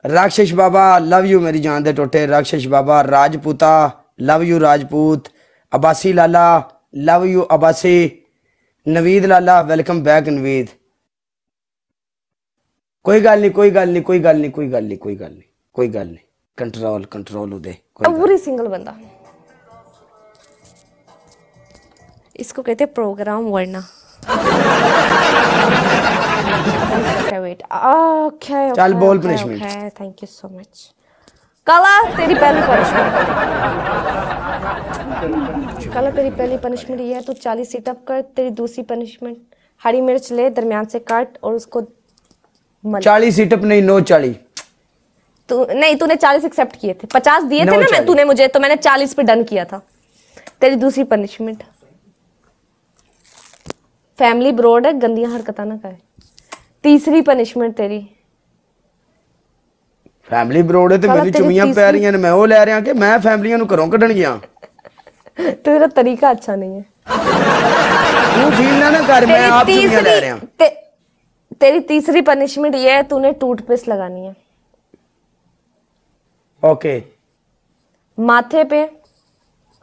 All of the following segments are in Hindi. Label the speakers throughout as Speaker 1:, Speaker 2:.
Speaker 1: राक्षस बाबा लव यू मेरी जान दे टोटे। राक्षस बाबा राजपूता लव यू राजपूत। अब्बासी लाला लव यू अब्बासी। नवीद लाला वेलकम बैक नवीद। कोई गल नहीं कोई गल नहीं कोई गल नहीं कोई गल नहीं कोई गल नहीं कोई गल नहीं। कंट्रोल कंट्रोल उदे
Speaker 2: पूरी सिंगल बंदा इसको कहते प्रोग्राम वरना।
Speaker 1: चल बोल punishment.
Speaker 2: Thank you so much. काला तेरी पहली पनिशमेंट काला तेरी पहली पनिशमेंट ये है तू 40 सिटअप कर। तेरी दूसरी पनिशमेंट हरी मिर्च ले दरमियान से काट और उसको
Speaker 1: 40 सिटअप नहीं 9
Speaker 2: तू नहीं तूने 40 एक्सेप्ट किए थे 50 दिए थे ना मैं तूने मुझे तो मैंने 40 पे डन किया था। तेरी दूसरी पनिशमेंट फैमिली ब्रोड है गंदियां हरकतां ना करे। तीसरी पनिशमेंट तेरी
Speaker 1: फैमिली ब्रोड है ते मेरी चुमियां पै रही हैं मैं वो ले रहा कि मैं फैमिलियां नु घरों कढण गया।
Speaker 2: तेरा तरीका अच्छा नहीं है।
Speaker 1: तू फील ना कर मैं आप चुमियां ले रहा।
Speaker 2: तेरी तीसरी पनिशमेंट ये है तूने टूथपेस्ट लगानी है।
Speaker 1: ओके
Speaker 2: माथे पे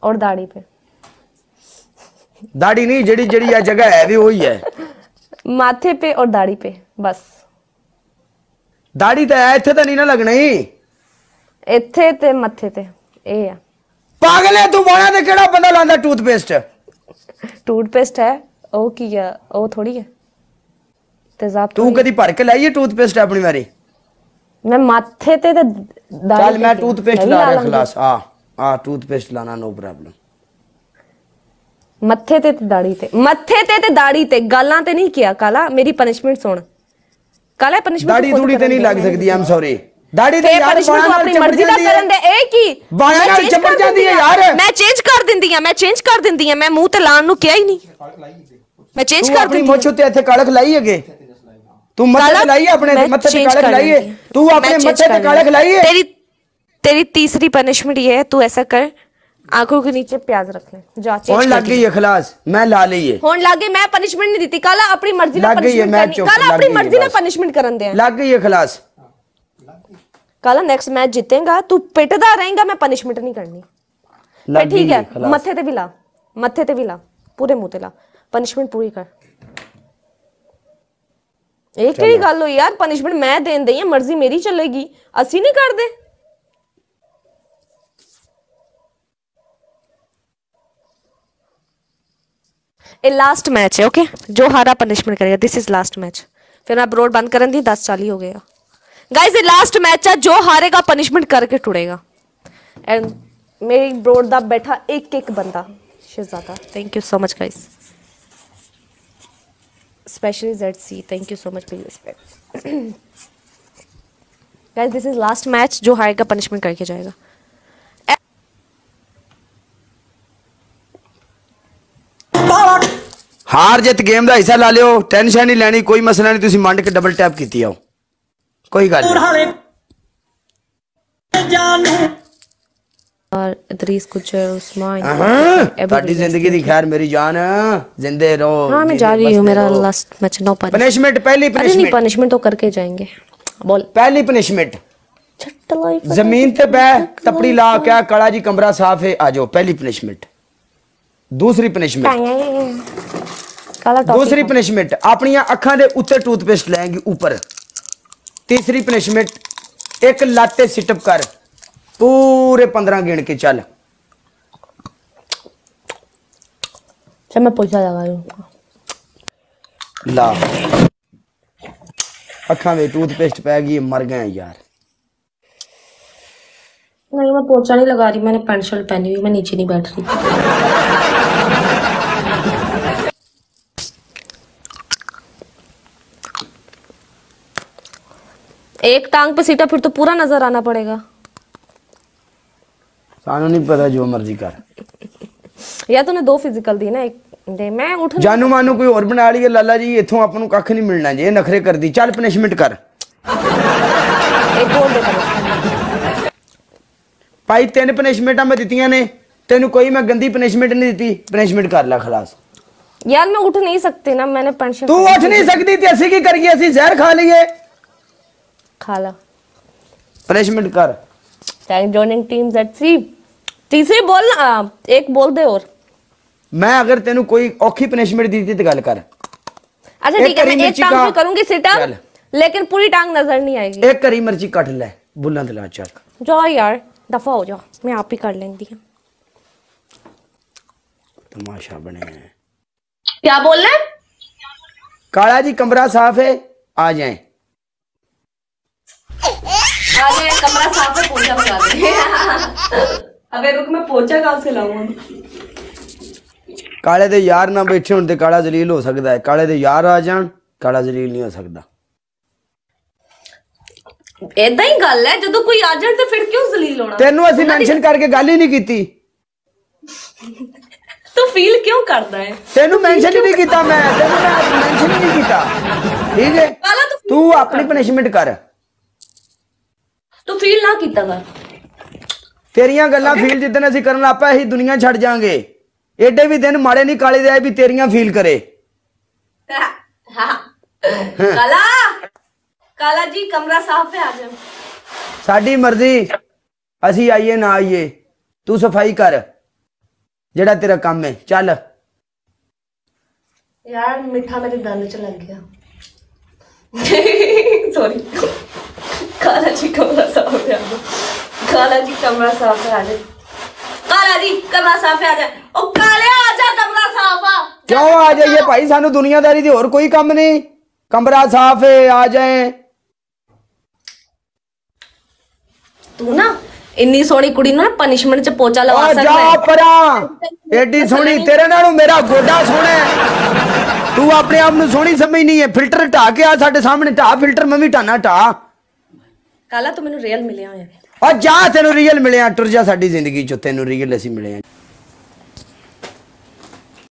Speaker 2: और दाढ़ी पे।
Speaker 1: दाढ़ी नहीं जड़ी जड़ी ये जगह है भी वही है।
Speaker 2: माथे पे और दाढ़ी पे बस।
Speaker 1: दाढ़ी तो है इत्थे तो नहीं ना लगनी
Speaker 2: इत्थे ते मथे ते ए है।
Speaker 1: पागल है तू बाणा ते केड़ा बंदा लांदा टूथपेस्ट।
Speaker 2: टूथपेस्ट है ओ की है ओ थोड़ी है तेजाब।
Speaker 1: तू कदी भर के लाई है टूथपेस्ट अपनी बारी।
Speaker 2: मैं माथे ते दाढ़ी
Speaker 1: चल मैं टूथपेस्ट ला रहा खलास आ टूथपेस्ट लाना नो प्रॉब्लम।
Speaker 2: मत्थे ते दाढ़ी ते दाढ़ी ते गालां ते नहीं किया। काला मेरी पनिशमेंट सुन। काला पनिशमेंट
Speaker 1: दाढ़ी थोड़ी ते नहीं लग सकती आई एम सॉरी। दाढ़ी ते यार
Speaker 2: पनिशमेंट तू अपनी मर्जी दा करन दे ए की
Speaker 1: बाणा नाल चमड़ जांदी है यार।
Speaker 2: मैं चेंज कर दिंदी हां मैं मुंह ते लाण नु किया ही नहीं। मैं चेंज कर
Speaker 1: दिंदी मुंह छुते इथे कड़क लाई है तू मत्थे लाई है अपने मत्थे पे कड़क लाई है तू अपने मत्थे पे कड़क लाई है।
Speaker 2: तेरी तीसरी पनिशमेंट ये है तू ऐसा कर आंखों के नीचे प्याज रख ले जा चेंज
Speaker 1: होने लग गई है खलास मैं ला ली है।
Speaker 2: होने लग गई मैं पनिशमेंट नहीं देती। काला अपनी मर्जी ना पनिशमेंट करनी। काला अपनी मर्जी ना पनिशमेंट करन दे
Speaker 1: लग गई है खलास।
Speaker 2: काला नेक्स्ट मैच जीतेगा तू पिटदा रहेगा मैं पनिशमेंट नहीं करनी ठीक है। मत्थे ते भी ला पूरे मुंह ते ला पनिशमेंट पूरी कर। एक केड़ी गल होई यार पनिशमेंट मैं देन दई मर्जी मेरी चलेगी असि नहीं कर दे। ये लास्ट मैच है ओके जो हारा पनिशमेंट करेगा। दिस इज लास्ट मैच फिर मैं ब्रोड बंद करन दी 10:40 हो गया गाइस। ये लास्ट मैच है जो हारेगा पनिशमेंट करके टुड़ेगा। एंड मेरी ब्रोड दा बैठा एक बंदा शहजादा। Thank you so much guys specially ZC thank you so much for your respect guys. This is last match जो हारेगा पनिशमेंट करके जाएगा।
Speaker 1: हार जित गेम का हिस्सा ला लियो टेंशन नहीं लैनी कोई मसला नहीं। तुसी मंड के डबल टैप कीती आओ कोई गल नहीं।
Speaker 2: और इदरीस गुजर उस्मान
Speaker 1: ਤੁਹਾਡੀ ਜ਼ਿੰਦਗੀ ਦੀ खैर मेरी जान जिंदे रहो।
Speaker 2: हाँ मैं जा रही हूँ मेरा लास्ट मैच नो
Speaker 1: पनिशमेंट पहली पनिशमेंट
Speaker 2: पनिशमेंट तो करके जाएंगे। बोल
Speaker 1: पहली पनिशमेंट जमीन पे बैठ तपड़ी ला क्या कड़ा जी कमरा साफ है आ जाओ। पहली पनिशमेंट। दूसरी पनिशमेंट अपनी अखां दे उत्ते टूथपेस्ट लेंगी ऊपर। तीसरी पनिशमेंट एक लाते सिटअप कर पूरे 15 गिन के चल।
Speaker 2: मैं पोछा लगा लूं
Speaker 1: ला अखां में टूथपेस्ट पै गई मर गए यार।
Speaker 2: नहीं मैं पोछा नहीं लगा रही मैंने पैंट शर्ट पहनी हुई मैं नीचे नहीं बैठ रही। एक टांग पे सीटा फिर तो पूरा नजर आना पड़ेगा।
Speaker 1: सानू नहीं पता जो मर्जी कर।
Speaker 2: या तूने 2 फिजिकल दी ना एक दे मैं उठ
Speaker 1: जानू मानू कोई और बना ली है लाला जी इथों आपन कख नहीं मिलना जे नखरे कर दी। चल पनिशमेंट कर
Speaker 2: एक और दे
Speaker 1: भाई 3 पनिशमेंटा मैं दित्तियां ने तेनू कोई मैं गंदी पनिशमेंट नहीं दी। पनिशमेंट कर ला खलास।
Speaker 2: यार मैं उठ नहीं सकती ना मैंने पेंशन।
Speaker 1: तू उठ नहीं सकती ते असि की करिए असि जहर खा लिए।
Speaker 2: खा ला
Speaker 1: पनिशमेंट कर।
Speaker 2: Thank joining team Z3। तीसरी बोल ना, एक बोल दे और।
Speaker 1: मैं अगर तेनू कोई औखी पनिशमेंट दी थी तो गल कर।
Speaker 2: अच्छा ठीक है, मैं एक टांग पे करूंगी सिट अप, लेकिन पूरी टांग नजर नहीं आएगी।
Speaker 1: एक करी मिर्ची कट ले, बुला दिला चल।
Speaker 2: जाओ यार, दफा हो जाओ, मैं आप ही कर लेंदी हूं।
Speaker 1: तमाशा बने हैं।
Speaker 2: क्या बोल रहे हैं?
Speaker 1: काला जी कमरा साफ है, आ जाएं।
Speaker 2: आज कमरा साफ है, पोछा लगा दे। अबे रुक, मैं पोछा कहां से लाऊंगा?
Speaker 1: काले दे यार ना बैठे होने ते काला जलील हो सकता है, काले दे यार आ जान काला जलील नहीं हो सकता।
Speaker 2: ऐदा ही गल है, जदों कोई आ जाए तो फिर क्यों जलील होना?
Speaker 1: तेनू असि मेंशन करके गल ही नहीं की।
Speaker 2: तो फील क्यों करता है?
Speaker 1: तेनू मेंशन ही नहीं किया, मैं तेनू मेंशन ही नहीं किया। ठीक है, तू अपनी पनिशमेंट कर।
Speaker 2: तू फील ना कीता कर।
Speaker 1: तेरियां गल्लां फील जिद्दन असि करन लग पए, असीं दुनिया छड़ जांगे। एडे भी दिन माड़े नहीं काले दे भी तेरियां फील करे।
Speaker 2: काला, काला जी कमरा साफ है, आ जाओ।
Speaker 1: साडी मर्जी, असी आइए ना आइए, तू सफाई कर जेड़ा तेरा काम है। चल
Speaker 2: यार, मिठा मेरे दंद च लग गया। सॉरी। काला जी कमरा साफ है, आ जाओ। काला जी कमरा साफ है, आ जाओ। काला जी कमरा साफ है, आ जाए। ओ काले आ जा, कमरा साफ आ।
Speaker 1: क्यों आ जाइए भाई, सानू दुनियादारी दी होर कोई काम नहीं। कमरा साफ है, आ जाए। तू
Speaker 2: ना इन्नी सोहनी कुड़ी ना पनिशमेंट च पोचा लगा सकदा
Speaker 1: जा
Speaker 2: है।
Speaker 1: परा, एडी सोहनी तेरे नालों मेरा गोडा सोहना है। तू अपने आप नू सोहनी समझनी है। फिल्टर ढा के आ साडे सामने, ढा फिल्टर, मैं भी ढाना ढा।
Speaker 2: काला तू मैनू रियल मिलिया होया।
Speaker 1: और जा, तेनू रियल मिले, टुर जा साडी जिंदगी चो, तेनू रियल असी मिले।